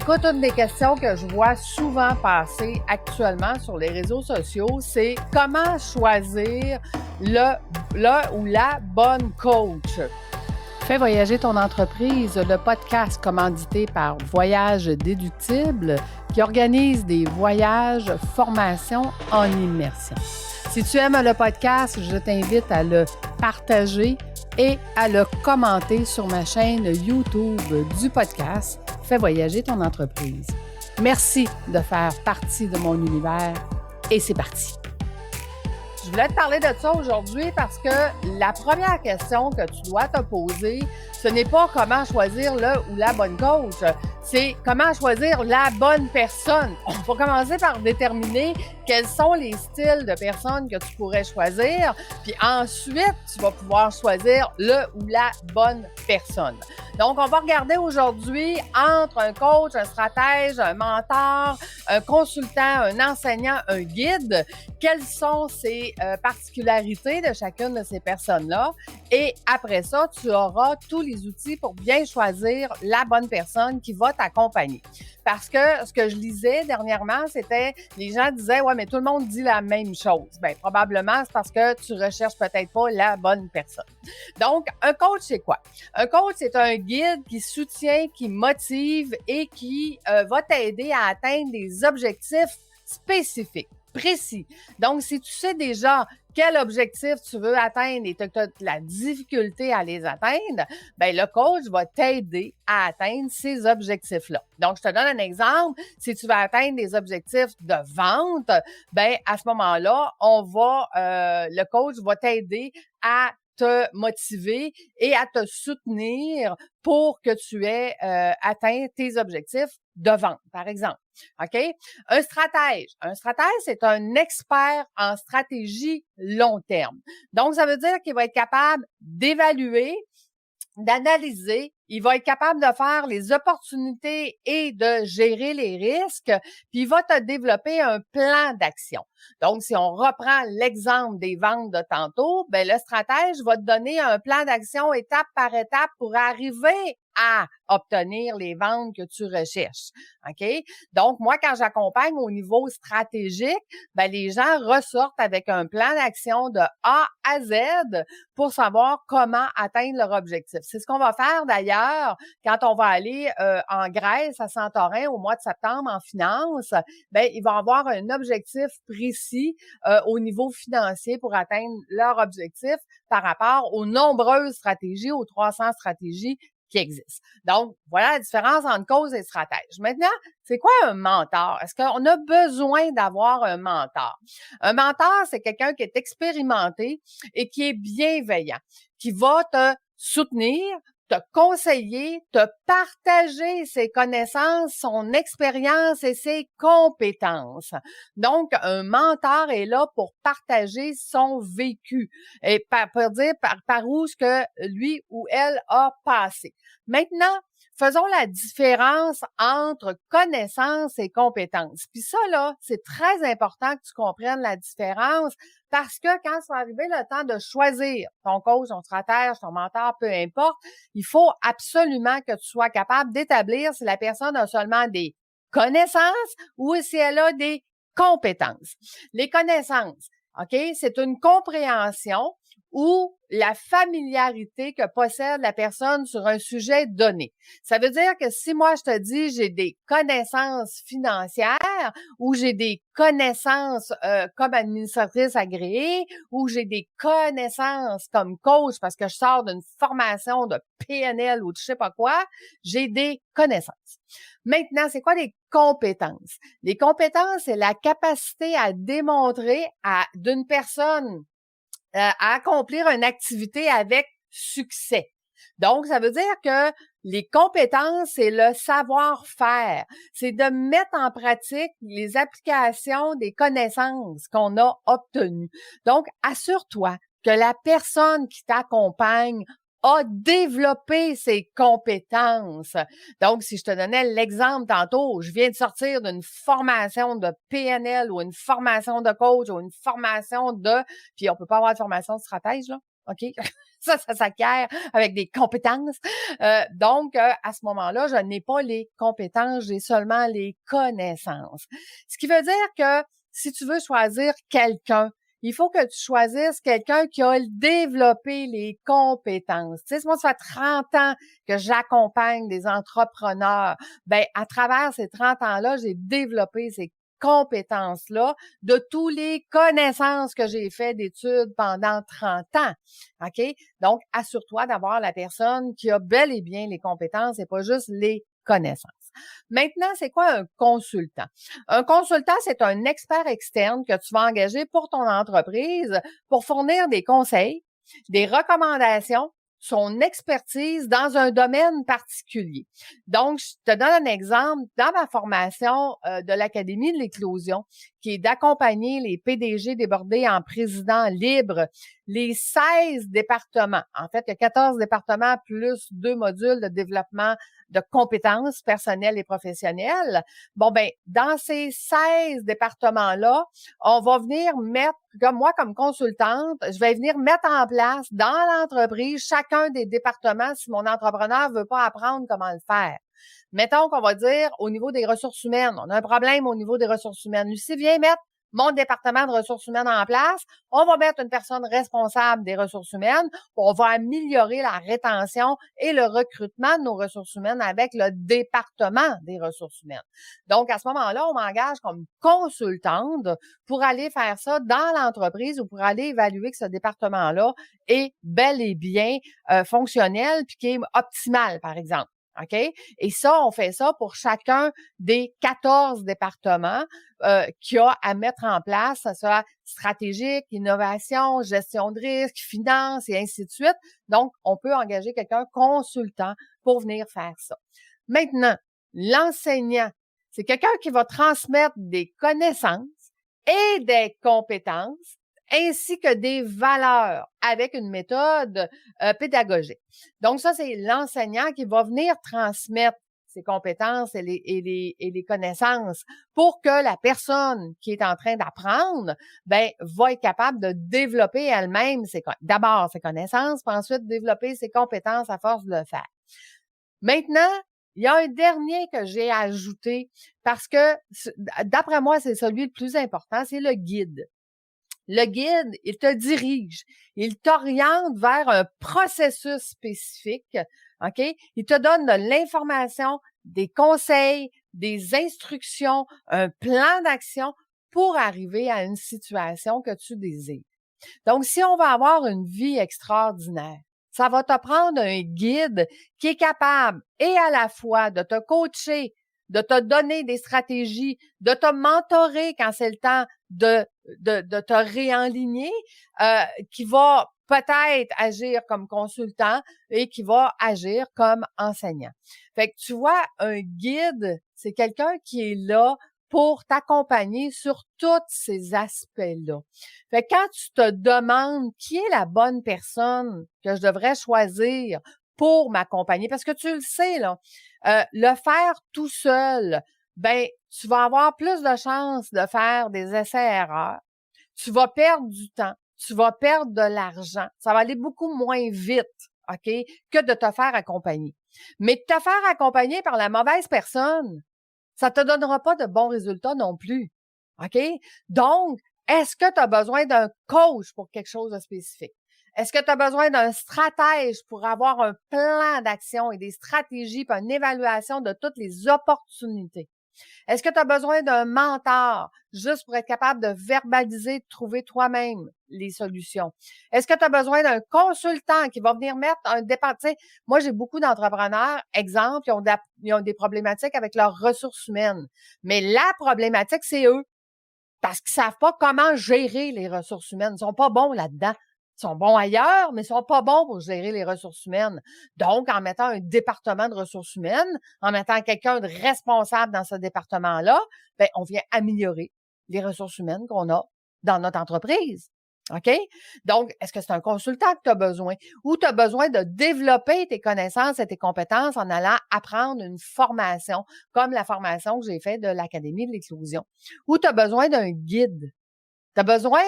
Écoute, une des questions que je vois souvent passer actuellement sur les réseaux sociaux, c'est comment choisir le ou la bonne coach. Fais voyager ton entreprise, le podcast commandité par Voyage Déductible qui organise des voyages, formations en immersion. Si tu aimes le podcast, je t'invite à le partager et à le commenter sur ma chaîne YouTube du podcast Fais voyager ton entreprise. Merci de faire partie de mon univers et c'est parti. Je voulais te parler de ça aujourd'hui parce que la première question que tu dois te poser, ce n'est pas comment choisir le ou la bonne coach, c'est comment choisir la bonne personne. On va commencer par déterminer quels sont les styles de personnes que tu pourrais choisir, puis ensuite, tu vas pouvoir choisir le ou la bonne personne. Donc, on va regarder aujourd'hui entre un coach, un stratège, un mentor, un consultant, un enseignant, un guide, quelles sont ces particularités de chacune de ces personnes-là. Et après ça, tu auras tous les outils pour bien choisir la bonne personne qui va t'accompagner. Parce que ce que je lisais dernièrement, c'était, les gens disaient, ouais, mais tout le monde dit la même chose. Bien, probablement, c'est parce que tu recherches peut-être pas la bonne personne. Donc, un coach, c'est quoi? Un coach, c'est un guide qui soutient, qui motive et qui va t'aider à atteindre des objectifs spécifiques, précis. Donc, si tu sais déjà quel objectif tu veux atteindre et tu as de la difficulté à les atteindre, bien, le coach va t'aider à atteindre ces objectifs-là. Donc, je te donne un exemple. Si tu veux atteindre des objectifs de vente, bien, à ce moment-là, le coach va t'aider à te motiver et à te soutenir pour que tu aies atteint tes objectifs de vente, par exemple. OK? Un stratège, c'est un expert en stratégie long terme. Donc, ça veut dire qu'il va être capable d'évaluer, d'analyser, il va être capable de faire les opportunités et de gérer les risques, puis il va te développer un plan d'action. Donc, si on reprend l'exemple des ventes de tantôt, ben le stratège va te donner un plan d'action étape par étape pour arriver à obtenir les ventes que tu recherches. OK? Donc, moi, quand j'accompagne au niveau stratégique, ben les gens ressortent avec un plan d'action de A à Z pour savoir comment atteindre leur objectif. C'est ce qu'on va faire d'ailleurs quand on va aller en Grèce, à Santorin, au mois de septembre en finance. Ben, ils vont avoir un objectif précis au niveau financier pour atteindre leur objectif par rapport aux nombreuses stratégies, aux 300 stratégies qui existent. Donc, voilà la différence entre cause et stratège. Maintenant, c'est quoi un mentor? Est-ce qu'on a besoin d'avoir un mentor? Un mentor, c'est quelqu'un qui est expérimenté et qui est bienveillant, qui va te soutenir, te conseiller, te partager ses connaissances, son expérience et ses compétences. Donc, un mentor est là pour partager son vécu et pour dire par où ce que lui ou elle a passé. Maintenant, faisons la différence entre connaissances et compétences. Puis ça, là, c'est très important que tu comprennes la différence parce que quand ça va arriver le temps de choisir ton coach, ton stratège, ton mentor, peu importe, il faut absolument que tu sois capable d'établir si la personne a seulement des connaissances ou si elle a des compétences. Les connaissances, OK, c'est une compréhension ou la familiarité que possède la personne sur un sujet donné. Ça veut dire que si moi je te dis j'ai des connaissances financières ou j'ai des connaissances comme administratrice agréée ou j'ai des connaissances comme coach parce que je sors d'une formation de PNL ou de je sais pas quoi, j'ai des connaissances. Maintenant, c'est quoi les compétences? Les compétences, c'est la capacité à démontrer d'une personne à accomplir une activité avec succès. Donc, ça veut dire que les compétences, c'est le savoir-faire. C'est de mettre en pratique les applications des connaissances qu'on a obtenues. Donc, assure-toi que la personne qui t'accompagne a développé ses compétences. Donc, si je te donnais l'exemple tantôt, je viens de sortir d'une formation de PNL ou une formation de coach ou une formation de... Puis, on peut pas avoir de formation de stratège, là. OK? Ça s'acquiert avec des compétences. Donc, à ce moment-là, je n'ai pas les compétences, j'ai seulement les connaissances. Ce qui veut dire que si tu veux choisir quelqu'un, il faut que tu choisisses quelqu'un qui a développé les compétences. Tu sais, moi, ça fait 30 ans que j'accompagne des entrepreneurs. Ben, à travers ces 30 ans-là, j'ai développé ces compétences-là de tous les connaissances que j'ai fait d'études pendant 30 ans. OK? Donc, assure-toi d'avoir la personne qui a bel et bien les compétences et pas juste les connaissances. Maintenant, c'est quoi un consultant? Un consultant, c'est un expert externe que tu vas engager pour ton entreprise pour fournir des conseils, des recommandations, son expertise dans un domaine particulier. Donc, je te donne un exemple. Dans ma formation de l'Académie de l'éclosion, qui est d'accompagner les PDG débordés en président libre, les 16 départements, en fait, il y a 14 départements plus 2 modules de développement de compétences personnelles et professionnelles. Bon, ben, dans ces 16 départements-là, on va venir mettre, comme moi, comme consultante, je vais venir mettre en place dans l'entreprise chacun des départements si mon entrepreneur veut pas apprendre comment le faire. Mettons qu'on va dire au niveau des ressources humaines, on a un problème au niveau des ressources humaines. Lucie, viens mettre mon département de ressources humaines en place. On va mettre une personne responsable des ressources humaines. On va améliorer la rétention et le recrutement de nos ressources humaines avec le département des ressources humaines. Donc, à ce moment-là, on m'engage comme consultante pour aller faire ça dans l'entreprise ou pour aller évaluer que ce département-là est bel et bien fonctionnel puis qui est optimal, par exemple. OK? Et ça, on fait ça pour chacun des 14 départements qu'il y a à mettre en place, que ce soit stratégique, innovation, gestion de risque, finance et ainsi de suite. Donc, on peut engager quelqu'un consultant pour venir faire ça. Maintenant, l'enseignant, c'est quelqu'un qui va transmettre des connaissances et des compétences ainsi que des valeurs avec une méthode pédagogique. Donc, ça, c'est l'enseignant qui va venir transmettre ses compétences et les connaissances pour que la personne qui est en train d'apprendre, ben, va être capable de développer elle-même d'abord ses connaissances, puis ensuite développer ses compétences à force de le faire. Maintenant, il y a un dernier que j'ai ajouté parce que, d'après moi, c'est celui le plus important, c'est le guide. Le guide, il te dirige, il t'oriente vers un processus spécifique, OK? Il te donne de l'information, des conseils, des instructions, un plan d'action pour arriver à une situation que tu désires. Donc, si on va avoir une vie extraordinaire, ça va te prendre un guide qui est capable et à la fois de te coacher, de te donner des stratégies, de te mentorer quand c'est le temps de te réaligner, qui va peut-être agir comme consultant et qui va agir comme enseignant. Fait que tu vois, un guide, c'est quelqu'un qui est là pour t'accompagner sur tous ces aspects-là. Fait que quand tu te demandes qui est la bonne personne que je devrais choisir pour m'accompagner, parce que tu le sais, là, le faire tout seul, ben, tu vas avoir plus de chances de faire des essais-erreurs. Tu vas perdre du temps. Tu vas perdre de l'argent. Ça va aller beaucoup moins vite, OK, que de te faire accompagner. Mais de te faire accompagner par la mauvaise personne, ça te donnera pas de bons résultats non plus. OK? Donc, est-ce que tu as besoin d'un coach pour quelque chose de spécifique? Est-ce que tu as besoin d'un stratège pour avoir un plan d'action et des stratégies puis une évaluation de toutes les opportunités? Est-ce que tu as besoin d'un mentor juste pour être capable de verbaliser, de trouver toi-même les solutions? Est-ce que tu as besoin d'un consultant qui va venir mettre un départ? Tu sais, moi, j'ai beaucoup d'entrepreneurs, exemple, ils ont des problématiques avec leurs ressources humaines. Mais la problématique, c'est eux. Parce qu'ils savent pas comment gérer les ressources humaines. Ils sont pas bons là-dedans. Ils sont bons ailleurs, mais ils sont pas bons pour gérer les ressources humaines. Donc, en mettant un département de ressources humaines, en mettant quelqu'un de responsable dans ce département-là, ben, on vient améliorer les ressources humaines qu'on a dans notre entreprise. OK? Donc, est-ce que c'est un consultant que tu as besoin ou tu as besoin de développer tes connaissances et tes compétences en allant apprendre une formation comme la formation que j'ai faite de l'Académie de l'éclosion ou tu as besoin d'un guide? Tu as besoin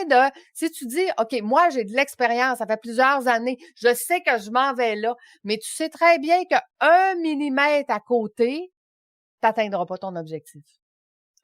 si tu dis, OK, moi, j'ai de l'expérience, ça fait plusieurs années, je sais que je m'en vais là, mais tu sais très bien que 1 millimètre à côté, tu n'atteindras pas ton objectif.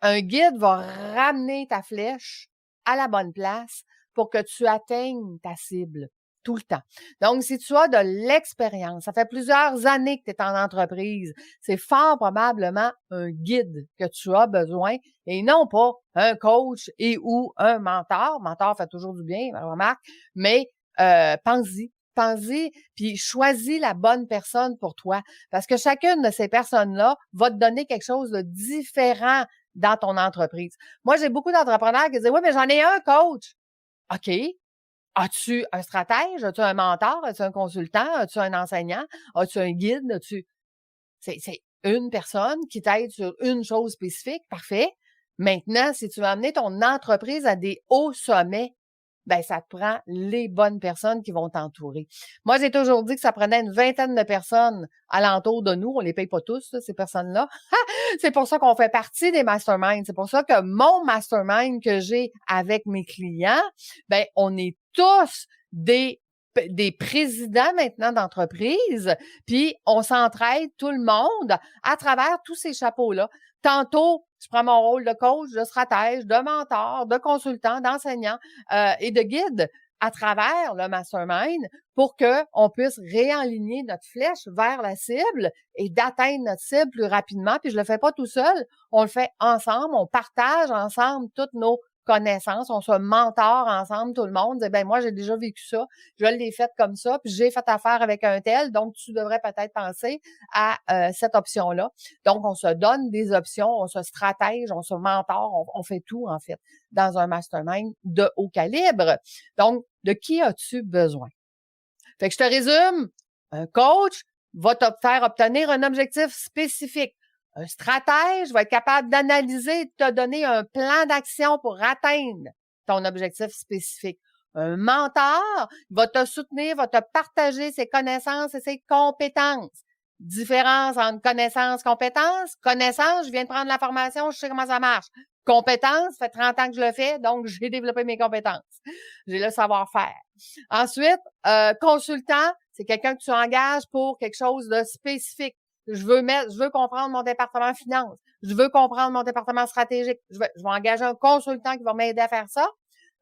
Un guide va ramener ta flèche à la bonne place pour que tu atteignes ta cible tout le temps. Donc, si tu as de l'expérience, ça fait plusieurs années que tu es en entreprise, c'est fort probablement un guide que tu as besoin et non pas un coach et ou un mentor. Mentor fait toujours du bien, remarque, mais pense-y. Pense-y, puis choisis la bonne personne pour toi. Parce que chacune de ces personnes-là va te donner quelque chose de différent dans ton entreprise. Moi, j'ai beaucoup d'entrepreneurs qui disent, oui, mais j'en ai un coach. OK. As-tu un stratège? As-tu un mentor? As-tu un consultant? As-tu un enseignant? As-tu un guide? C'est une personne qui t'aide sur une chose spécifique. Parfait. Maintenant, si tu veux amener ton entreprise à des hauts sommets, ben ça te prend les bonnes personnes qui vont t'entourer. Moi, j'ai toujours dit que ça prenait une vingtaine de personnes alentour de nous. On les paye pas tous, là, ces personnes-là. C'est pour ça qu'on fait partie des masterminds. C'est pour ça que mon mastermind que j'ai avec mes clients, ben on est tous des présidents maintenant d'entreprise, puis on s'entraide tout le monde à travers tous ces chapeaux-là. Tantôt, je prends mon rôle de coach, de stratège, de mentor, de consultant, d'enseignant et de guide à travers le mastermind pour qu'on puisse réaligner notre flèche vers la cible et d'atteindre notre cible plus rapidement. Puis je le fais pas tout seul, on le fait ensemble, on partage ensemble toutes nos connaissances, on se mentor ensemble, tout le monde. Ben moi, j'ai déjà vécu ça, je l'ai fait comme ça, puis j'ai fait affaire avec un tel, donc tu devrais peut-être penser à cette option-là. Donc, on se donne des options, on se stratège, on se mentor, on fait tout, en fait, dans un mastermind de haut calibre. Donc, de qui as-tu besoin? Fait que je te résume, un coach va te faire obtenir un objectif spécifique. Un stratège va être capable d'analyser et de te donner un plan d'action pour atteindre ton objectif spécifique. Un mentor va te soutenir, va te partager ses connaissances et ses compétences. Différence entre connaissances, compétences. Connaissances, je viens de prendre la formation, je sais comment ça marche. Compétences, ça fait 30 ans que je le fais, donc j'ai développé mes compétences. J'ai le savoir-faire. Ensuite, consultant, c'est quelqu'un que tu engages pour quelque chose de spécifique. Je veux comprendre mon département finance. Je veux comprendre mon département stratégique. Je vais engager un consultant qui va m'aider à faire ça.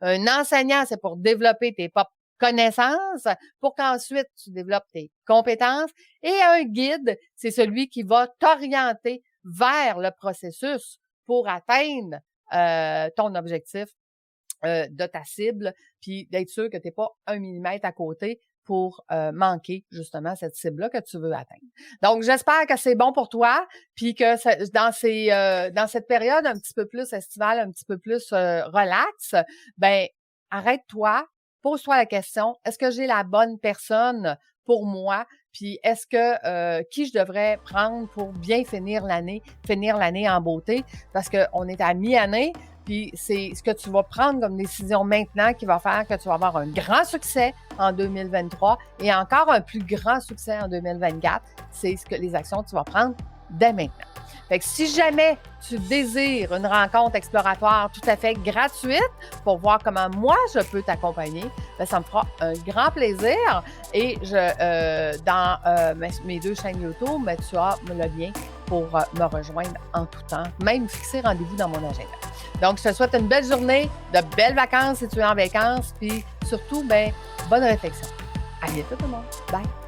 Un enseignant, c'est pour développer tes propres connaissances pour qu'ensuite tu développes tes compétences. Et un guide, c'est celui qui va t'orienter vers le processus pour atteindre ton objectif de ta cible, puis d'être sûr que tu n'es pas 1 millimètre à côté pour manquer justement cette cible-là que tu veux atteindre. Donc, j'espère que c'est bon pour toi, puis que dans cette période un petit peu plus estivale, un petit peu plus relax, ben arrête-toi, pose-toi la question, est-ce que j'ai la bonne personne pour moi? Puis est-ce que qui je devrais prendre pour bien finir l'année en beauté? Parce qu'on est à mi-année, puis c'est ce que tu vas prendre comme décision maintenant qui va faire que tu vas avoir un grand succès en 2023 et encore un plus grand succès en 2024. C'est les actions que tu vas prendre dès maintenant. Fait que si jamais tu désires une rencontre exploratoire tout à fait gratuite pour voir comment moi je peux t'accompagner, bien, ça me fera un grand plaisir. Et dans mes 2 chaînes YouTube, bien, tu as le lien pour me rejoindre en tout temps, même fixer rendez-vous dans mon agenda. Donc, je te souhaite une belle journée, de belles vacances si tu es en vacances, puis surtout, ben, bonne réflexion. À bientôt tout le monde. Bye!